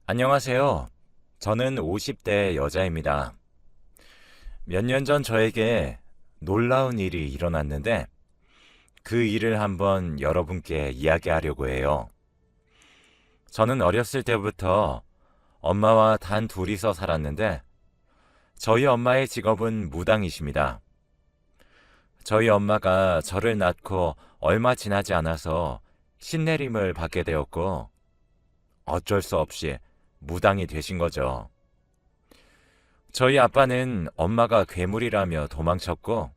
안녕하세요. 저는 50대 여자입니다. 몇 년 전 저에게 놀라운 일이 일어났는데 그 일을 한번 여러분께 이야기하려고 해요. 저는 어렸을 때부터 엄마와 단 둘이서 살았는데 저희 엄마의 직업은 무당이십니다. 저희 엄마가 저를 낳고 얼마 지나지 않아서 신내림을 받게 되었고 어쩔 수 없이 무당이 되신 거죠. 저희 아빠는 엄마가 괴물이라며 도망쳤고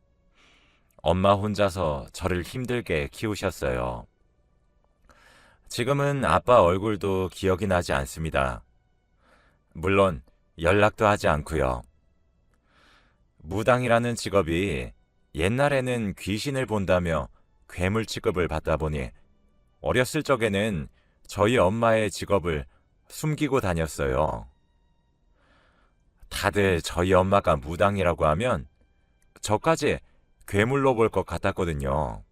엄마 혼자서 저를 힘들게 키우셨어요. 지금은 아빠 얼굴도 기억이 나지 않습니다. 물론 연락도 하지 않고요. 무당이라는 직업이 옛날에는 귀신을 본다며 괴물 취급을 받다 보니 어렸을 적에는 저희 엄마의 직업을 숨기고 다녔어요. 다들 저희 엄마가 무당이라고 하면 저까지 괴물로 볼 것 같았거든요.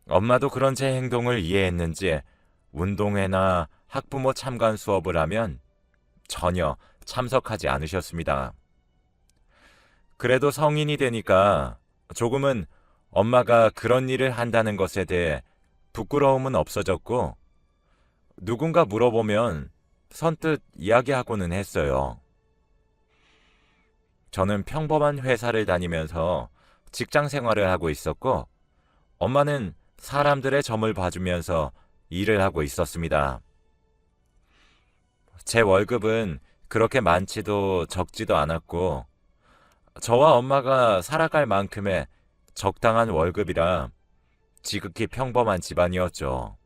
엄마도 그런 제 행동을 이해했는지 운동회나 학부모 참관 수업을 하면 전혀 참석하지 않으셨습니다. 그래도 성인이 되니까 조금은 엄마가 그런 일을 한다는 것에 대해 부끄러움은 없어졌고 누군가 물어보면 선뜻 이야기하고는 했어요. 저는 평범한 회사를 다니면서 직장 생활을 하고 있었고 엄마는 사람들의 점을 봐주면서 일을 하고 있었습니다. 제 월급은 그렇게 많지도 적지도 않았고 저와 엄마가 살아갈 만큼의 적당한 월급이라 지극히 평범한 집안이었죠.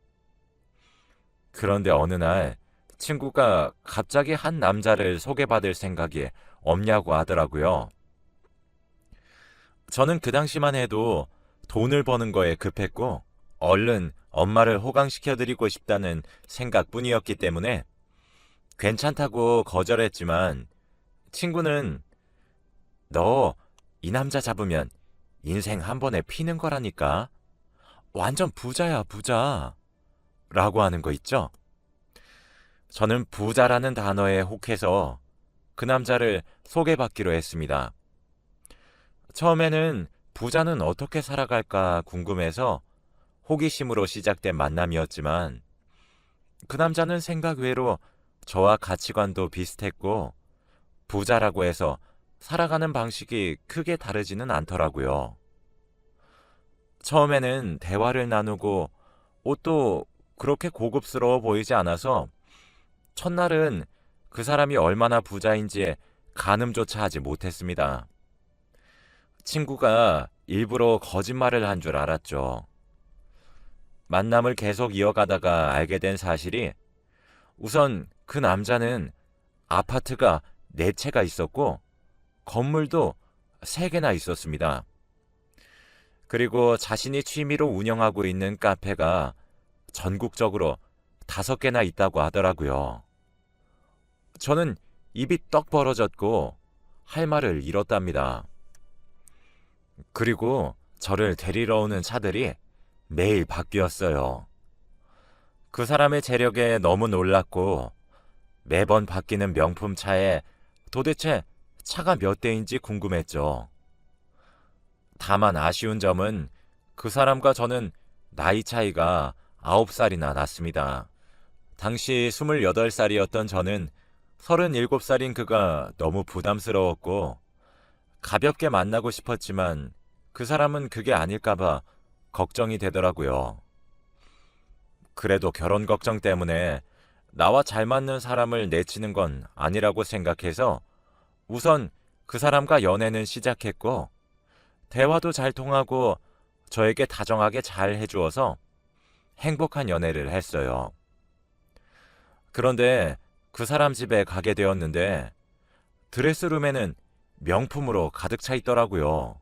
그런데 어느 날 친구가 갑자기 한 남자를 소개받을 생각이 없냐고 하더라고요. 저는 그 당시만 해도 돈을 버는 거에 급했고 얼른 엄마를 호강시켜드리고 싶다는 생각뿐이었기 때문에 괜찮다고 거절했지만 친구는 너 이 남자 잡으면 인생 한 번에 피는 거라니까. 완전 부자야, 부자. 라고 하는 거 있죠? 저는 부자라는 단어에 혹해서 그 남자를 소개받기로 했습니다. 처음에는 부자는 어떻게 살아갈까 궁금해서 호기심으로 시작된 만남이었지만 그 남자는 생각 외로 저와 가치관도 비슷했고 부자라고 해서 살아가는 방식이 크게 다르지는 않더라고요. 처음에는 대화를 나누고 옷도 그렇게 고급스러워 보이지 않아서 첫날은 그 사람이 얼마나 부자인지 가늠조차 하지 못했습니다. 친구가 일부러 거짓말을 한 줄 알았죠. 만남을 계속 이어가다가 알게 된 사실이 우선 그 남자는 아파트가 4채가 있었고 건물도 3개나 있었습니다. 그리고 자신이 취미로 운영하고 있는 카페가 전국적으로 5개나 있다고 하더라고요. 저는 입이 떡 벌어졌고 할 말을 잃었답니다. 그리고 저를 데리러 오는 차들이 매일 바뀌었어요. 그 사람의 재력에 너무 놀랐고 매번 바뀌는 명품 차에 도대체 차가 몇 대인지 궁금했죠. 다만 아쉬운 점은 그 사람과 저는 나이 차이가 9살이나 났습니다. 당시 28살이었던 저는 37살인 그가 너무 부담스러웠고 가볍게 만나고 싶었지만 그 사람은 그게 아닐까봐 걱정이 되더라고요. 그래도 결혼 걱정 때문에 나와 잘 맞는 사람을 내치는 건 아니라고 생각해서 우선 그 사람과 연애는 시작했고 대화도 잘 통하고 저에게 다정하게 잘 해주어서 행복한 연애를 했어요. 그런데 그 사람 집에 가게 되었는데 드레스룸에는 명품으로 가득 차 있더라고요.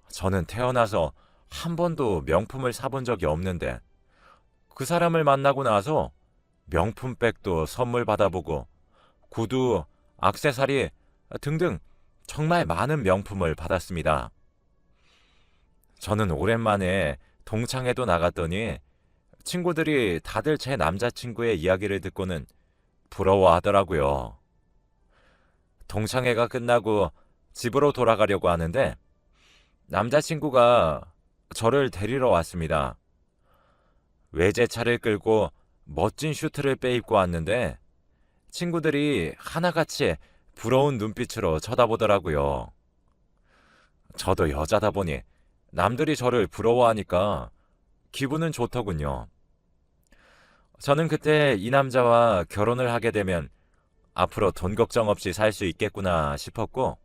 저는 태어나서 한 번도 명품을 사본 적이 없는데 그 사람을 만나고 나서 명품백도 선물 받아보고 구두, 액세서리 등등 정말 많은 명품을 받았습니다. 저는 오랜만에 동창회도 나갔더니 친구들이 다들 제 남자친구의 이야기를 듣고는 부러워하더라고요. 동창회가 끝나고 집으로 돌아가려고 하는데 남자친구가 저를 데리러 왔습니다. 외제차를 끌고 멋진 슈트를 빼입고 왔는데 친구들이 하나같이 부러운 눈빛으로 쳐다보더라고요. 저도 여자다 보니 남들이 저를 부러워하니까 기분은 좋더군요. 저는 그때 이 남자와 결혼을 하게 되면 앞으로 돈 걱정 없이 살 수 있겠구나 싶었고,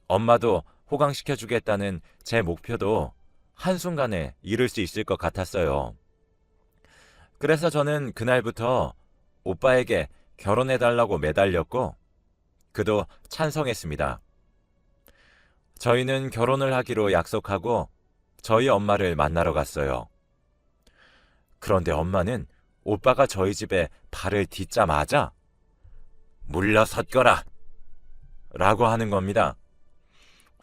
엄마도 호강시켜주겠다는 제 목표도 한순간에 이룰 수 있을 것 같았어요. 그래서 저는 그날부터 오빠에게 결혼해달라고 매달렸고, 그도 찬성했습니다. 저희는 결혼을 하기로 약속하고 저희 엄마를 만나러 갔어요. 그런데 엄마는 오빠가 저희 집에 발을 딛자마자 물러섰거라 라고 하는 겁니다.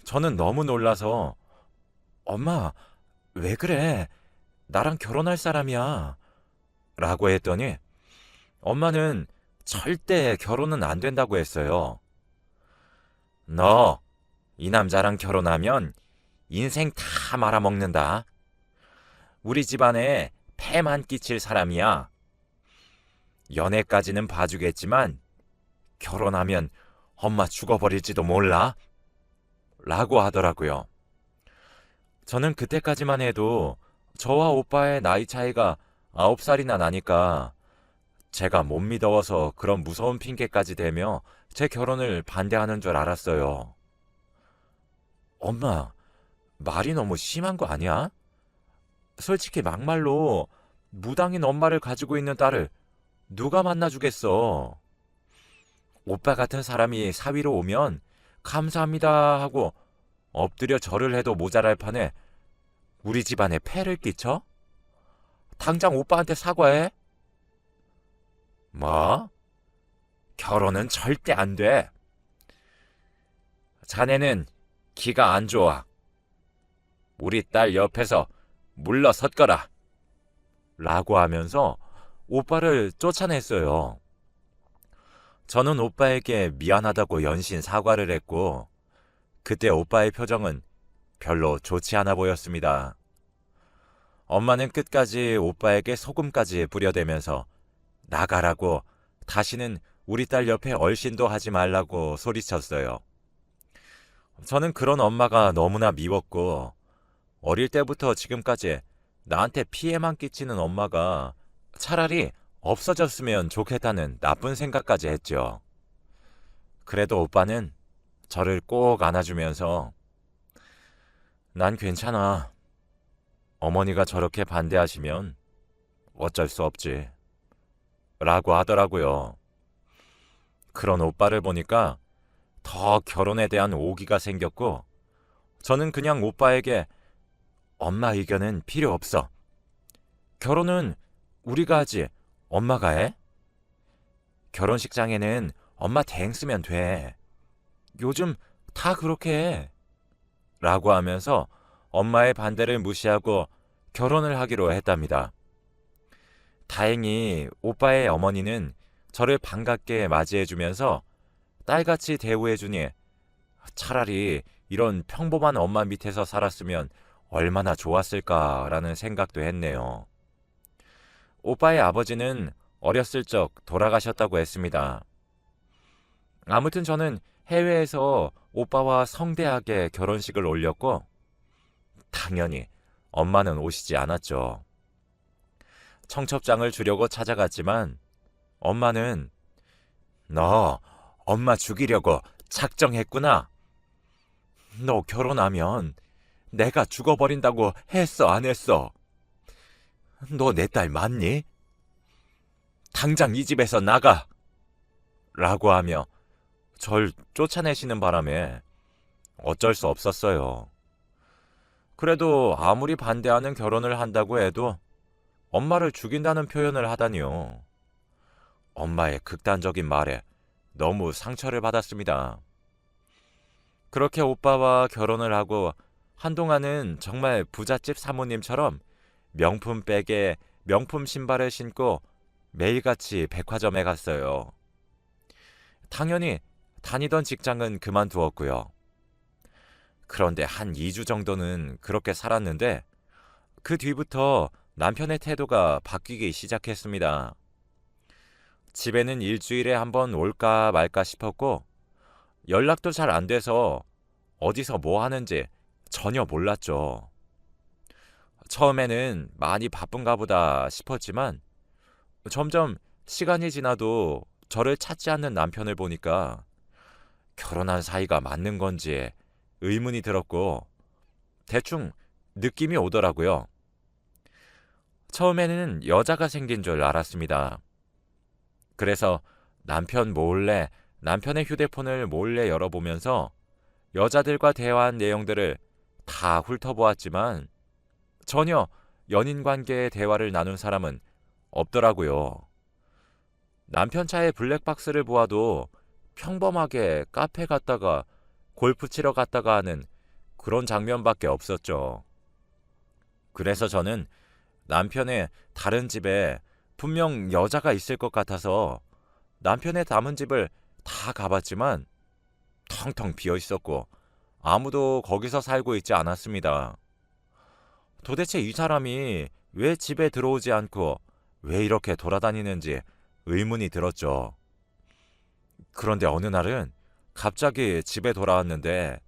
저는 너무 놀라서 엄마, 왜 그래? 나랑 결혼할 사람이야 라고 했더니 엄마는 절대 결혼은 안 된다고 했어요. 너 이 남자랑 결혼하면 인생 다 말아먹는다. 우리 집안에 폐만 끼칠 사람이야. 연애까지는 봐주겠지만 결혼하면 엄마 죽어버릴지도 몰라 라고 하더라고요. 저는 그때까지만 해도 저와 오빠의 나이 차이가 9살이나 나니까 제가 못 믿어서 그런 무서운 핑계까지 대며 제 결혼을 반대하는 줄 알았어요. 엄마, 말이 너무 심한 거 아니야? 솔직히 막말로 무당인 엄마를 가지고 있는 딸을 누가 만나주겠어? 오빠 같은 사람이 사위로 오면 감사합니다 하고 엎드려 절을 해도 모자랄 판에 우리 집안에 폐를 끼쳐? 당장 오빠한테 사과해. 뭐? 결혼은 절대 안 돼. 자네는 기가 안 좋아. 우리 딸 옆에서 물러섰거라 라고 하면서 오빠를 쫓아냈어요. 저는 오빠에게 미안하다고 연신 사과를 했고 그때 오빠의 표정은 별로 좋지 않아 보였습니다. 엄마는 끝까지 오빠에게 소금까지 부려대면서 나가라고, 다시는 우리 딸 옆에 얼씬도 하지 말라고 소리쳤어요. 저는 그런 엄마가 너무나 미웠고 어릴 때부터 지금까지 나한테 피해만 끼치는 엄마가 차라리 없어졌으면 좋겠다는 나쁜 생각까지 했죠. 그래도 오빠는 저를 꼭 안아주면서 난 괜찮아. 어머니가 저렇게 반대하시면 어쩔 수 없지 라고 하더라고요. 그런 오빠를 보니까 더 결혼에 대한 오기가 생겼고 저는 그냥 오빠에게 엄마 의견은 필요 없어. 결혼은 우리가 하지 엄마가 해? 결혼식장에는 엄마 대행 쓰면 돼. 요즘 다 그렇게 해. 라고 하면서 엄마의 반대를 무시하고 결혼을 하기로 했답니다. 다행히 오빠의 어머니는 저를 반갑게 맞이해주면서 딸같이 대우해주니 차라리 이런 평범한 엄마 밑에서 살았으면 얼마나 좋았을까라는 생각도 했네요. 오빠의 아버지는 어렸을 적 돌아가셨다고 했습니다. 아무튼 저는 해외에서 오빠와 성대하게 결혼식을 올렸고 당연히 엄마는 오시지 않았죠. 청첩장을 주려고 찾아갔지만 엄마는 너 엄마 죽이려고 작정했구나. 너 결혼하면 내가 죽어버린다고 했어, 안 했어? 너 내 딸 맞니? 당장 이 집에서 나가! 라고 하며 절 쫓아내시는 바람에 어쩔 수 없었어요. 그래도 아무리 반대하는 결혼을 한다고 해도 엄마를 죽인다는 표현을 하다니요. 엄마의 극단적인 말에 너무 상처를 받았습니다. 그렇게 오빠와 결혼을 하고 한동안은 정말 부잣집 사모님처럼 명품 백에 명품 신발을 신고 매일같이 백화점에 갔어요. 당연히 다니던 직장은 그만두었고요. 그런데 한 2주 정도는 그렇게 살았는데 그 뒤부터 남편의 태도가 바뀌기 시작했습니다. 집에는 일주일에 한 번 올까 말까 싶었고 연락도 잘 안 돼서 어디서 뭐 하는지 전혀 몰랐죠. 처음에는 많이 바쁜가 보다 싶었지만 점점 시간이 지나도 저를 찾지 않는 남편을 보니까 결혼한 사이가 맞는 건지 의문이 들었고 대충 느낌이 오더라고요. 처음에는 여자가 생긴 줄 알았습니다. 그래서 남편의 휴대폰을 몰래 열어보면서 여자들과 대화한 내용들을 다 훑어보았지만 전혀 연인 관계의 대화를 나눈 사람은 없더라고요. 남편 차의 블랙박스를 보아도 평범하게 카페 갔다가 골프 치러 갔다가 하는 그런 장면밖에 없었죠. 그래서 저는 남편의 다른 집에 분명 여자가 있을 것 같아서 남편의 남은 집을 다 가봤지만 텅텅 비어 있었고 아무도 거기서 살고 있지 않았습니다. 도대체 이 사람이 왜 집에 들어오지 않고 왜 이렇게 돌아다니는지 의문이 들었죠. 그런데 어느 날은 갑자기 집에 돌아왔는데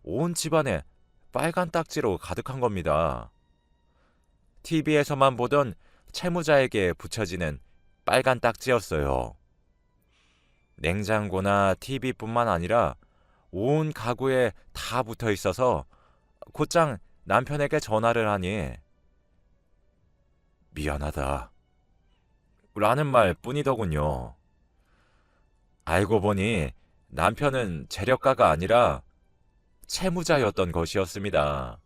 온 집안에 빨간 딱지로 가득한 겁니다. TV에서만 보던 채무자에게 붙여지는 빨간 딱지였어요. 냉장고나 TV뿐만 아니라 온 가구에 다 붙어 있어서 곧장 남편에게 전화를 하니 미안하다 라는 말 뿐이더군요. 알고 보니 남편은 재력가가 아니라 채무자였던 것이었습니다.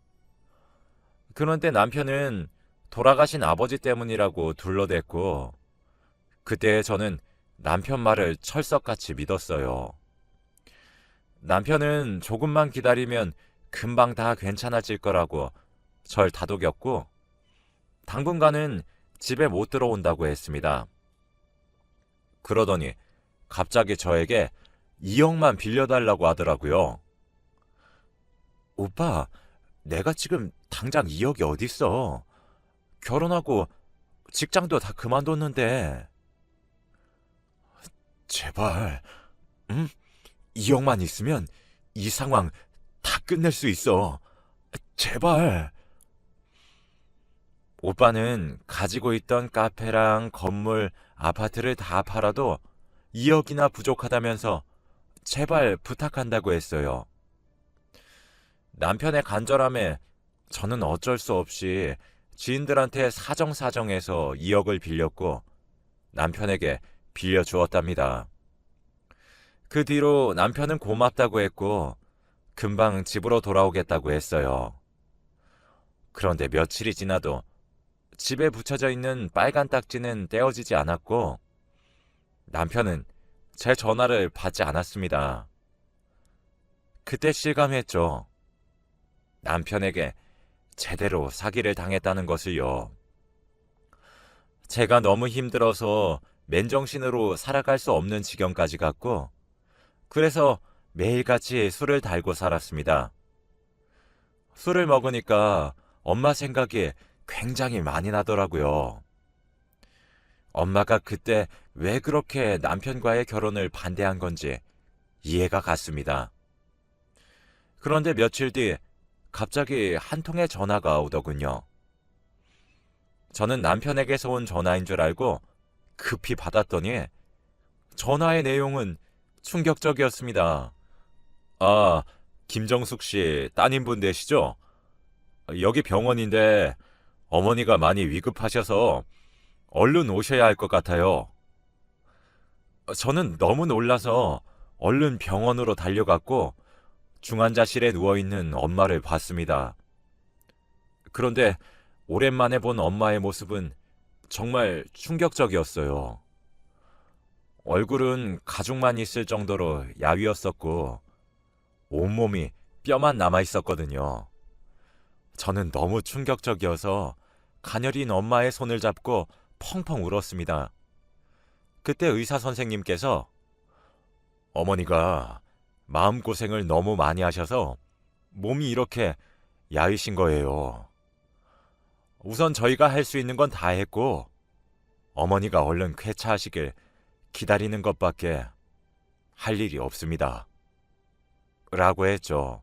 그런데 남편은 돌아가신 아버지 때문이라고 둘러댔고 그때 저는 남편 말을 철석같이 믿었어요. 남편은 조금만 기다리면 금방 다 괜찮아질 거라고 절 다독였고 당분간은 집에 못 들어온다고 했습니다. 그러더니 갑자기 저에게 2억만 빌려달라고 하더라고요. 오빠, 내가 지금 당장 2억이 어딨어. 결혼하고 직장도 다 그만뒀는데. 제발, 응? 2억만 있으면 이 상황 다 끝낼 수 있어. 제발. 오빠는 가지고 있던 카페랑 건물, 아파트를 다 팔아도 2억이나 부족하다면서 제발 부탁한다고 했어요. 남편의 간절함에 저는 어쩔 수 없이 지인들한테 사정사정해서 2억을 빌렸고 남편에게 빌려주었답니다. 그 뒤로 남편은 고맙다고 했고 금방 집으로 돌아오겠다고 했어요. 그런데 며칠이 지나도 집에 붙여져 있는 빨간 딱지는 떼어지지 않았고 남편은 제 전화를 받지 않았습니다. 그때 실감했죠. 남편에게 제대로 사기를 당했다는 것을요. 제가 너무 힘들어서 맨정신으로 살아갈 수 없는 지경까지 갔고 그래서 매일같이 술을 달고 살았습니다. 술을 먹으니까 엄마 생각이 굉장히 많이 나더라고요. 엄마가 그때 왜 그렇게 남편과의 결혼을 반대한 건지 이해가 갔습니다. 그런데 며칠 뒤 갑자기 한 통의 전화가 오더군요. 저는 남편에게서 온 전화인 줄 알고 급히 받았더니 전화의 내용은 충격적이었습니다. 아, 김정숙 씨 따님분 되시죠? 여기 병원인데 어머니가 많이 위급하셔서 얼른 오셔야 할 것 같아요. 저는 너무 놀라서 얼른 병원으로 달려갔고 중환자실에 누워있는 엄마를 봤습니다. 그런데 오랜만에 본 엄마의 모습은 정말 충격적이었어요. 얼굴은 가죽만 있을 정도로 야위었었고 온몸이 뼈만 남아있었거든요. 저는 너무 충격적이어서 가녀린 엄마의 손을 잡고 펑펑 울었습니다. 그때 의사 선생님께서 어머니가 마음고생을 너무 많이 하셔서 몸이 이렇게 야위신 거예요. 우선 저희가 할 수 있는 건 다 했고 어머니가 얼른 쾌차하시길 기다리는 것밖에 할 일이 없습니다. 라고 했죠.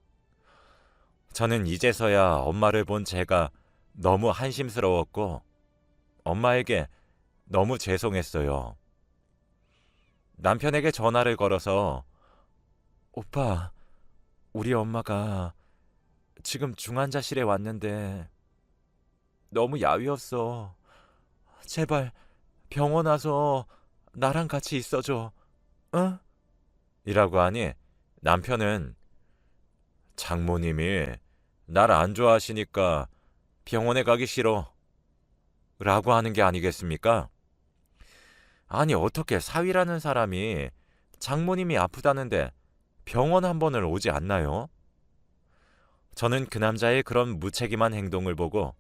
저는 이제서야 엄마를 본 제가 너무 한심스러웠고 엄마에게 너무 죄송했어요. 남편에게 전화를 걸어서 오빠, 우리 엄마가 지금 중환자실에 왔는데 너무 야위었어. 제발 병원 와서 나랑 같이 있어줘. 응? 이라고 하니 남편은 장모님이 날 안 좋아하시니까 병원에 가기 싫어. 라고 하는 게 아니겠습니까? 아니 어떻게 사위라는 사람이 장모님이 아프다는데 병원 한 번을 오지 않나요? 저는 그 남자의 그런 무책임한 행동을 보고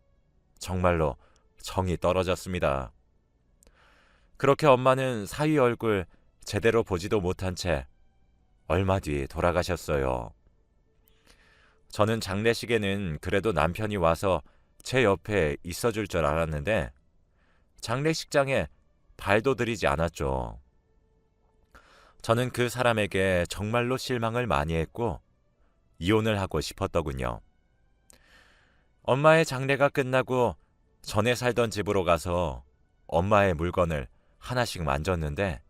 정말로 정이 떨어졌습니다. 그렇게 엄마는 사위 얼굴 제대로 보지도 못한 채 얼마 뒤 돌아가셨어요. 저는 장례식에는 그래도 남편이 와서 제 옆에 있어줄 줄 알았는데 장례식장에 발도 들이지 않았죠. 저는 그 사람에게 정말로 실망을 많이 했고 이혼을 하고 싶었더군요. 엄마의 장례가 끝나고 전에 살던 집으로 가서 엄마의 물건을 하나씩 만졌는데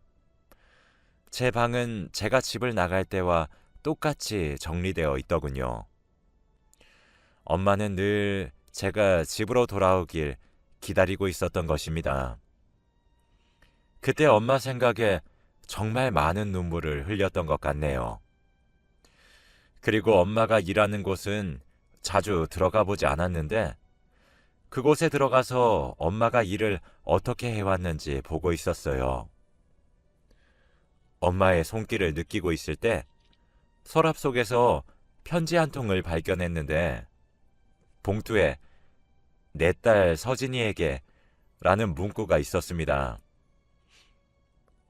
제 방은 제가 집을 나갈 때와 똑같이 정리되어 있더군요. 엄마는 늘 제가 집으로 돌아오길 기다리고 있었던 것입니다. 그때 엄마 생각에 정말 많은 눈물을 흘렸던 것 같네요. 그리고 엄마가 일하는 곳은 자주 들어가 보지 않았는데 그곳에 들어가서 엄마가 일을 어떻게 해왔는지 보고 있었어요. 엄마의 손길을 느끼고 있을 때 서랍 속에서 편지 한 통을 발견했는데 봉투에 내 딸 서진이에게 라는 문구가 있었습니다.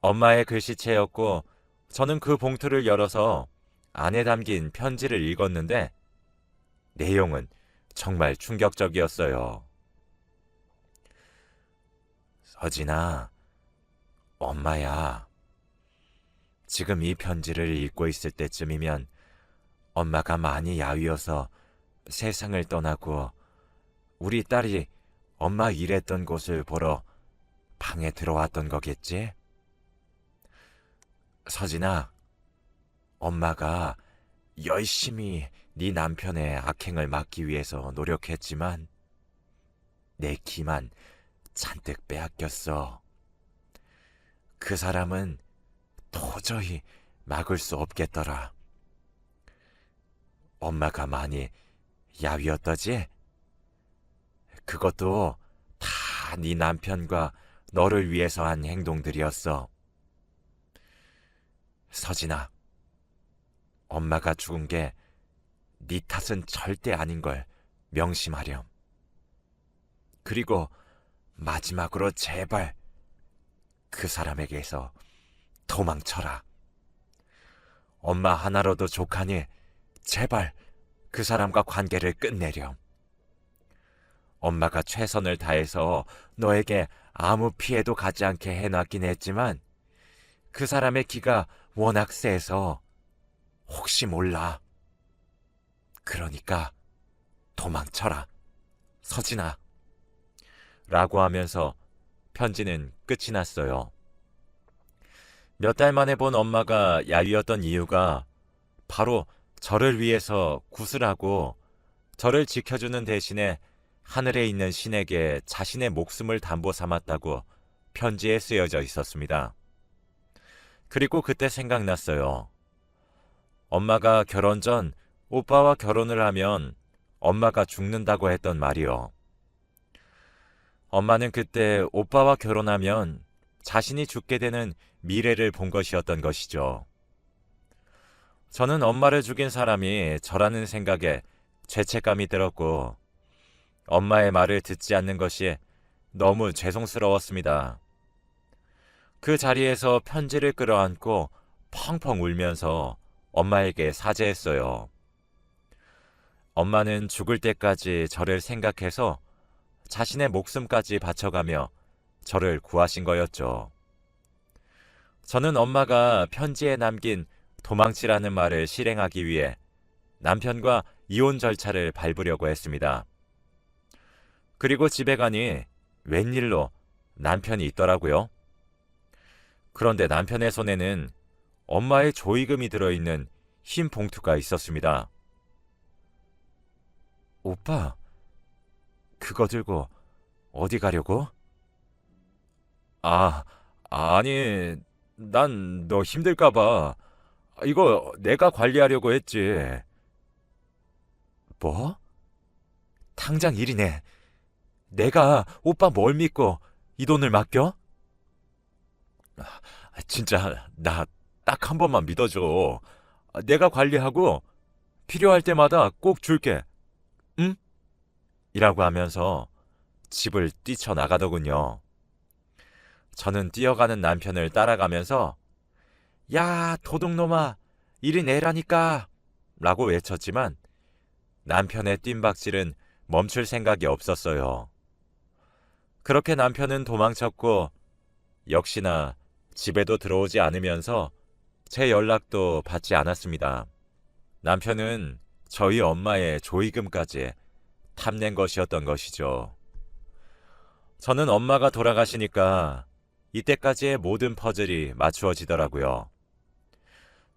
엄마의 글씨체였고 저는 그 봉투를 열어서 안에 담긴 편지를 읽었는데 내용은 정말 충격적이었어요. 서진아, 엄마야. 지금 이 편지를 읽고 있을 때쯤이면 엄마가 많이 야위어서 세상을 떠나고 우리 딸이 엄마 일했던 곳을 보러 방에 들어왔던 거겠지? 서진아, 엄마가 열심히 네 남편의 악행을 막기 위해서 노력했지만 내 기만 잔뜩 빼앗겼어. 그 사람은 도저히 막을 수 없겠더라. 엄마가 많이 야위었더지? 그것도 다 네 남편과 너를 위해서 한 행동들이었어. 서진아, 엄마가 죽은 게 네 탓은 절대 아닌 걸 명심하렴. 그리고 마지막으로 제발 그 사람에게서 도망쳐라. 엄마 하나로도 족하니 제발 그 사람과 관계를 끝내렴. 엄마가 최선을 다해서 너에게 아무 피해도 가지 않게 해놨긴 했지만 그 사람의 기가 워낙 세서 혹시 몰라. 그러니까 도망쳐라, 서진아. 라고 하면서 편지는 끝이 났어요. 몇 달 만에 본 엄마가 야위었던 이유가 바로 저를 위해서 구슬하고 저를 지켜주는 대신에 하늘에 있는 신에게 자신의 목숨을 담보 삼았다고 편지에 쓰여져 있었습니다. 그리고 그때 생각났어요. 엄마가 결혼 전 오빠와 결혼을 하면 엄마가 죽는다고 했던 말이요. 엄마는 그때 오빠와 결혼하면 자신이 죽게 되는 미래를 본 것이었던 것이죠. 저는 엄마를 죽인 사람이 저라는 생각에 죄책감이 들었고 엄마의 말을 듣지 않는 것이 너무 죄송스러웠습니다. 그 자리에서 편지를 끌어안고 펑펑 울면서 엄마에게 사죄했어요. 엄마는 죽을 때까지 저를 생각해서 자신의 목숨까지 바쳐가며 저를 구하신 거였죠. 저는 엄마가 편지에 남긴 도망치라는 말을 실행하기 위해 남편과 이혼 절차를 밟으려고 했습니다. 그리고 집에 가니 웬일로 남편이 있더라고요. 그런데 남편의 손에는 엄마의 조의금이 들어있는 흰 봉투가 있었습니다. 오빠, 그거 들고 어디 가려고? 아, 아니, 난 너 힘들까봐. 이거 내가 관리하려고 했지. 뭐? 당장 일이네. 내가 오빠 뭘 믿고 이 돈을 맡겨? 진짜 나 딱 한 번만 믿어줘. 내가 관리하고 필요할 때마다 꼭 줄게. 응? 이라고 하면서 집을 뛰쳐나가더군요. 저는 뛰어가는 남편을 따라가면서 야, 도둑놈아, 이리 내라니까 라고 외쳤지만 남편의 뜀박질은 멈출 생각이 없었어요. 그렇게 남편은 도망쳤고 역시나 집에도 들어오지 않으면서 제 연락도 받지 않았습니다. 남편은 저희 엄마의 조의금까지 탐낸 것이었던 것이죠. 저는 엄마가 돌아가시니까 이때까지의 모든 퍼즐이 맞추어지더라고요.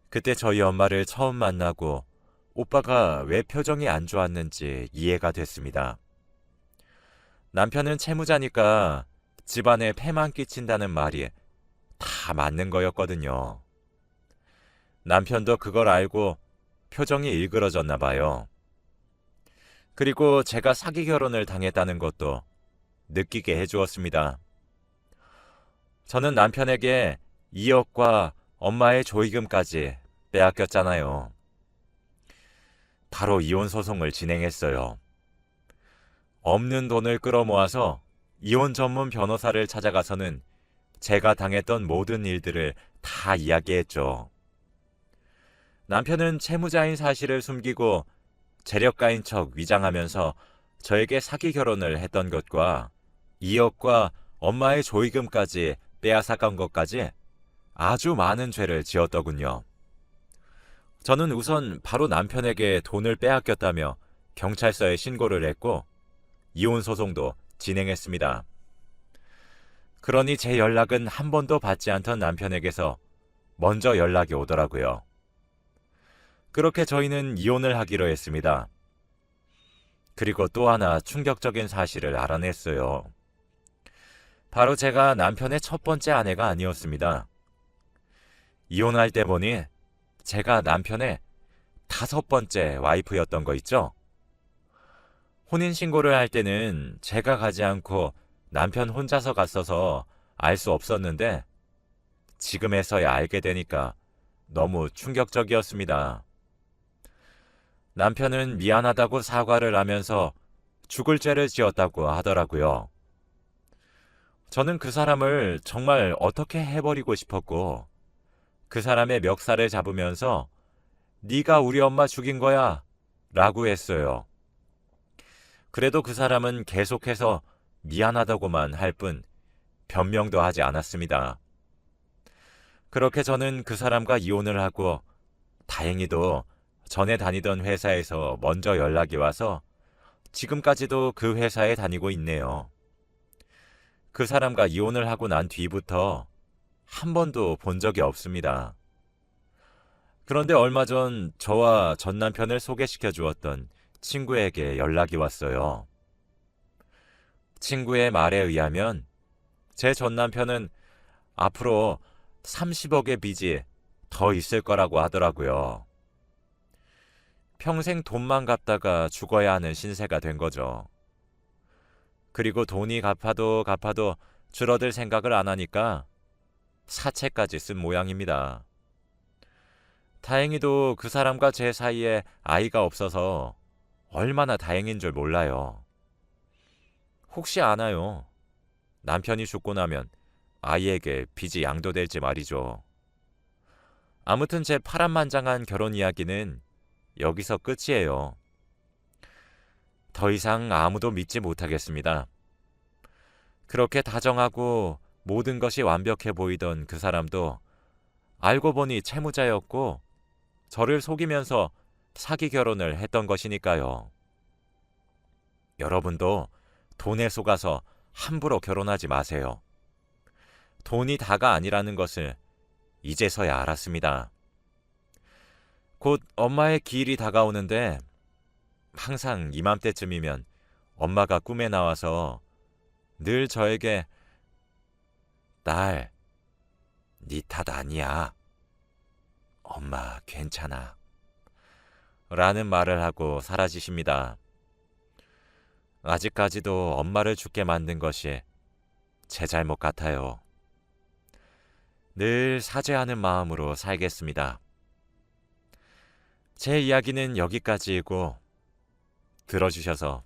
그때 저희 엄마를 처음 만나고 오빠가 왜 표정이 안 좋았는지 이해가 됐습니다. 남편은 채무자니까 집안에 폐만 끼친다는 말이 다 맞는 거였거든요. 남편도 그걸 알고 표정이 일그러졌나 봐요. 그리고 제가 사기 결혼을 당했다는 것도 느끼게 해주었습니다. 저는 남편에게 2억과 엄마의 조의금까지 빼앗겼잖아요. 바로 이혼 소송을 진행했어요. 없는 돈을 끌어모아서 이혼 전문 변호사를 찾아가서는 제가 당했던 모든 일들을 다 이야기했죠. 남편은 채무자인 사실을 숨기고 재력가인 척 위장하면서 저에게 사기 결혼을 했던 것과 2억과 엄마의 조의금까지 빼앗아간 것까지 아주 많은 죄를 지었더군요. 저는 우선 바로 남편에게 돈을 빼앗겼다며 경찰서에 신고를 했고 이혼 소송도 진행했습니다. 그러니 제 연락은 한 번도 받지 않던 남편에게서 먼저 연락이 오더라고요. 그렇게 저희는 이혼을 하기로 했습니다. 그리고 또 하나 충격적인 사실을 알아냈어요. 바로 제가 남편의 첫 번째 아내가 아니었습니다. 이혼할 때 보니 제가 남편의 5번째 와이프였던 거 있죠? 혼인신고를 할 때는 제가 가지 않고 남편 혼자서 갔어서 알 수 없었는데 지금에서야 알게 되니까 너무 충격적이었습니다. 남편은 미안하다고 사과를 하면서 죽을 죄를 지었다고 하더라고요. 저는 그 사람을 정말 어떻게 해버리고 싶었고 그 사람의 멱살을 잡으면서 네가 우리 엄마 죽인 거야 라고 했어요. 그래도 그 사람은 계속해서 미안하다고만 할 뿐 변명도 하지 않았습니다. 그렇게 저는 그 사람과 이혼을 하고 다행히도 전에 다니던 회사에서 먼저 연락이 와서 지금까지도 그 회사에 다니고 있네요. 그 사람과 이혼을 하고 난 뒤부터 한 번도 본 적이 없습니다. 그런데 얼마 전 저와 전 남편을 소개시켜 주었던 친구에게 연락이 왔어요. 친구의 말에 의하면 제 전 남편은 앞으로 30억의 빚이 더 있을 거라고 하더라고요. 평생 돈만 갚다가 죽어야 하는 신세가 된 거죠. 그리고 돈이 갚아도 줄어들 생각을 안 하니까 사채까지 쓴 모양입니다. 다행히도 그 사람과 제 사이에 아이가 없어서 얼마나 다행인 줄 몰라요. 혹시 아나요? 남편이 죽고 나면 아이에게 빚이 양도될지 말이죠. 아무튼 제 파란만장한 결혼 이야기는 여기서 끝이에요. 더 이상 아무도 믿지 못하겠습니다. 그렇게 다정하고 모든 것이 완벽해 보이던 그 사람도 알고 보니 채무자였고 저를 속이면서 사기 결혼을 했던 것이니까요. 여러분도 돈에 속아서 함부로 결혼하지 마세요. 돈이 다가 아니라는 것을 이제서야 알았습니다. 곧 엄마의 기일이 다가오는데 항상 이맘때쯤이면 엄마가 꿈에 나와서 늘 저에게 딸, 네 탓 아니야. 엄마 괜찮아. 라는 말을 하고 사라지십니다. 아직까지도 엄마를 죽게 만든 것이 제 잘못 같아요. 늘 사죄하는 마음으로 살겠습니다. 제 이야기는 여기까지이고 들어주셔서